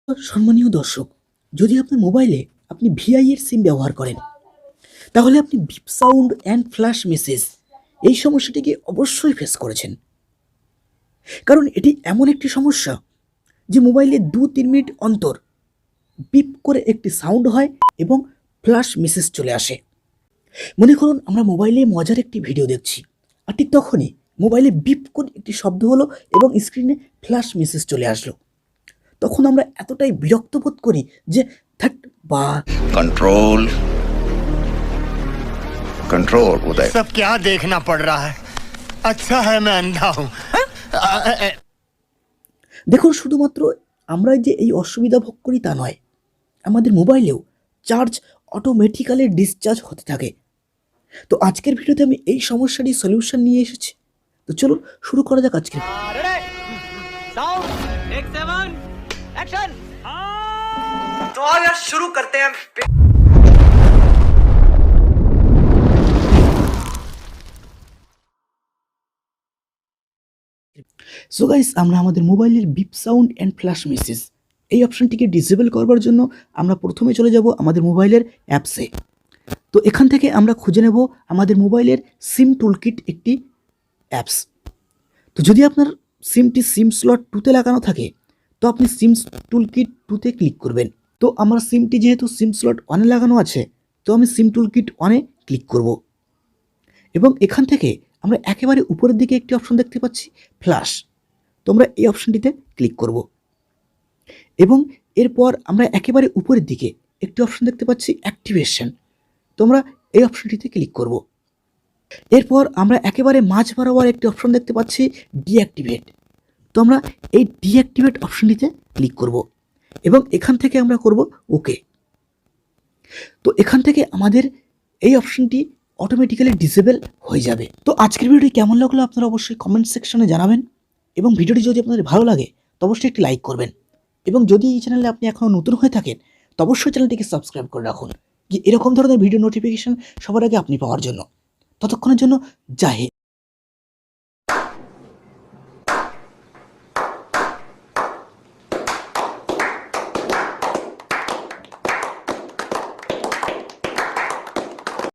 সম্মানীয় দর্শক, যদি আপনার মোবাইলে আপনি ভিআই এর সিম ব্যবহার করেন, তাহলে আপনি beep sound and flash message এই সমস্যাটিকে অবশ্যই ফেস করেছেন। কারণ এটি এমন একটি সমস্যা যে মোবাইলে 2-3 মিনিট অন্তর বিপ করে একটি সাউন্ড হয় এবং ফ্ল্যাশ মেসেজ চলে আসে। মনে করুন আমরা মোবাইলে মজার একটি ভিডিও দেখছি, আর ঠিক তখনই মোবাইলে বিপ করে একটি শব্দ হলো এবং স্ক্রিনে ফ্ল্যাশ মেসেজ চলে আসলো। তখন আমরা এতটাই বিরক্ত বোধ করি যে বা कंट्रोल कंट्रोल उदय सब क्या देखना पड़ रहा है। अच्छा है मैं अंधा हूं। দেখুন, শুধুমাত্র আমরা যে এই অসুবিধা ভোগ করি তা নয়, আমাদের মোবাইলেও চার্জ অটোমেটিক্যালি ডিসচার্জ হতে থাকে। তো আজকের ভিডিওতে আমি এই সমস্যাটি সলিউশন নিয়ে এসেছি। তো চলুন শুরু করা যাক আজকের। तो आओ यार शुरू करते हैं। সো গাইস, আমরা আমাদের মোবাইলের beep sound and flash message এই অপশনটিকে ডিসেবল করবার জন্য আমরা প্রথমে চলে যাব আমাদের মোবাইলের অ্যাপসে। তো এখান থেকে আমরা খুঁজে নেব আমাদের মোবাইলের সিম টুলকিট একটি অ্যাপস। তো যদি আপনার সিমটি সিম স্লট 2তে লাগানো থাকে, তো আপনি সিম টুলকিট 2তে ক্লিক করবেন। তো আমার সিমটি যেহেতু সিম স্লট 1-এ লাগানো আছে, তো আমি সিম টুলকিট 1-এ ক্লিক করব এবং এখান থেকে আমরা একেবারে উপরের দিকে একটি অপশন দেখতে পাচ্ছি, ফ্ল্যাশ। তো আমরা এই অপশনটিতে ক্লিক করব এবং এরপর আমরা একেবারে উপরের দিকে একটি অপশন দেখতে পাচ্ছি, অ্যাক্টিভেশন। তো আমরা এই অপশনটিতে ক্লিক করব। এরপর আমরা একেবারে মাঝ বরাবর একটি অপশন দেখতে পাচ্ছি, ডিঅ্যাক্টিভেট। তো আমরা এই ডিঅ্যাক্টিভেট অপশনটিতে ক্লিক করব এবং এখান থেকে আমরা করব ওকে। তো এখান থেকে আমাদের এই অপশনটি অটোমেটিক্যালি ডিসেবল হয়ে যাবে। তো আজকের ভিডিওটি কেমন লাগলো আপনারা অবশ্যই কমেন্ট সেকশনে জানাবেন এবং ভিডিওটি যদি আপনাদের ভালো লাগে তো অবশ্যই একটি লাইক করবেন এবং যদি এই চ্যানেলে আপনি এখনও নতুন হয়ে থাকেন তো অবশ্যই চ্যানেলটিকে সাবস্ক্রাইব করে রাখুন, যে এরকম ধরনের ভিডিও নোটিফিকেশন সবার আগে আপনি পাওয়ার জন্য। ততক্ষণের জন্য জয় হিন্দ।